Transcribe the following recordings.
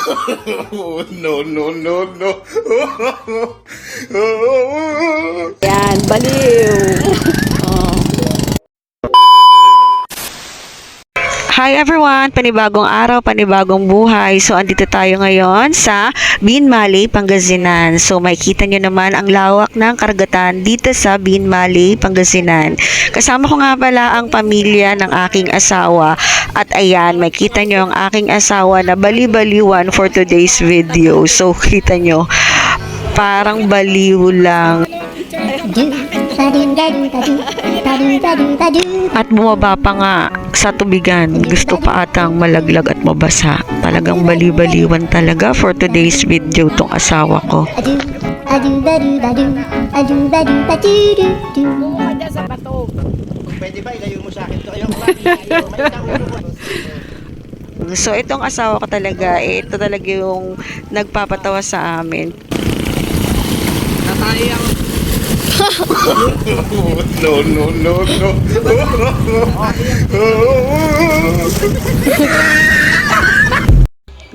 No, no, no, no. Yan, baliw. Hi everyone! Panibagong araw, panibagong buhay. So, andito tayo ngayon sa Binmaley, Pangasinan. So, makikita nyo naman ang lawak ng karagatan dito sa Binmaley, Pangasinan. Kasama ko nga pala ang pamilya ng aking asawa. At ayan, makikita nyo ang aking asawa na bali-baliwan for today's video. So, kita nyo, parang baliw lang. At bumaba pa nga sa tubigan. Gusto pa atang malaglag at mabasa. Talagang bali-baliwan talaga for today's video tong asawa ko. Pwede ba ilayo mo sa akin to? So itong asawa ko talaga, ito talaga yung nagpapatawa sa amin. No, no, no, no.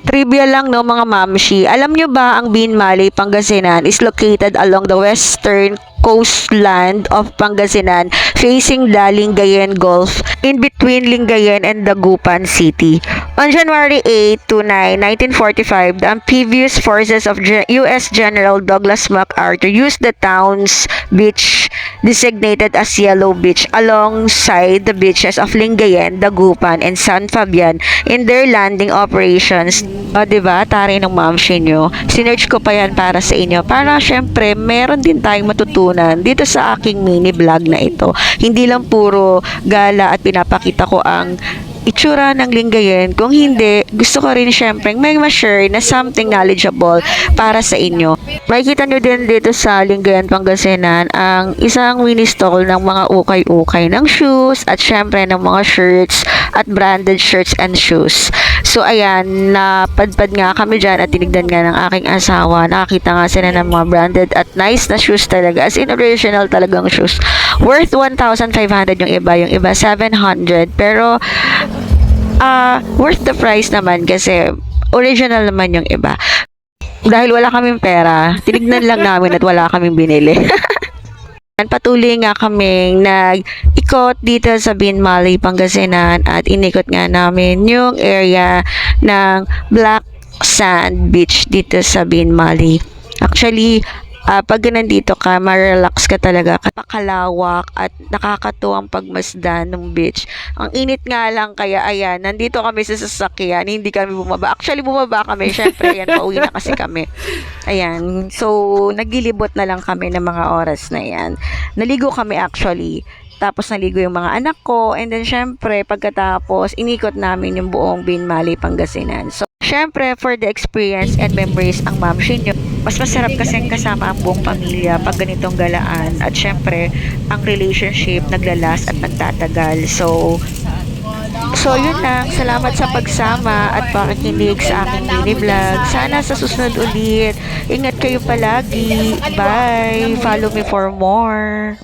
Trivia lang no mga mamshi. Alam nyo ba ang Binmaley, Pangasinan is located along the western coastland of Pangasinan facing the Lingayen Gulf in between Lingayen and Dagupan City. On January 8 to 9, 1945, the amphibious forces of U.S. General Douglas MacArthur used the town's beach designated as Yellow Beach alongside the beaches of Lingayen, Dagupan, and San Fabian in their landing operations. O, diba? Taray ng mamshi nyo. Sinerch ko pa yan para sa inyo. Para syempre, meron din tayong matutunan dito sa aking mini vlog na ito. Hindi lang puro gala at pinapakita ko ang itsura ng Lingayen. Kung hindi, gusto ko rin syempre may ma-share na something knowledgeable para sa inyo. Makikita nyo din dito sa Lingayen, Pangasinan ang isang mini stall ng mga ukay-ukay ng shoes at syempre ng mga shirts at branded shirts and shoes. So ayan, napadpad nga kami dyan at tinignan nga ng aking asawa. Nakakita nga sila ng mga branded at nice na shoes talaga. As in original talagang shoes. Worth 1,500 yung iba 700. Pero worth the price naman kasi original naman yung iba. Dahil wala kaming pera, tinignan lang namin at wala kaming binili. Patuloy nga kaming nag-ikot dito sa Binmaley, Pangasinan at inikot nga namin yung area ng Black Sand Beach dito sa Binmaley. Actually, pag nandito ka, ma-relax ka talaga, kapakalawak at nakakatuwang pagmasdan ng beach. Ang init nga lang, kaya ayan, nandito kami sa sasakyan, hindi kami bumaba. Actually, bumaba kami, syempre, ayan, pauwi na kasi kami. Ayan, so, naglilibot na lang kami ng mga oras na yan. Naligo kami actually. Tapos naligo yung mga anak ko, and then syempre pagkatapos inikot namin yung buong Binmaley, Pangasinan. So syempre for the experience and memories ang mamshi nyo, mas masarap kasi kasama ang buong pamilya pag ganitong galaan at syempre ang relationship naglalas at nagtatagal. So yun lang. Salamat sa pagsama at pakikinig sa aking mini vlog. Sana sa susunod ulit. Ingat kayo palagi. Bye! Follow me for more.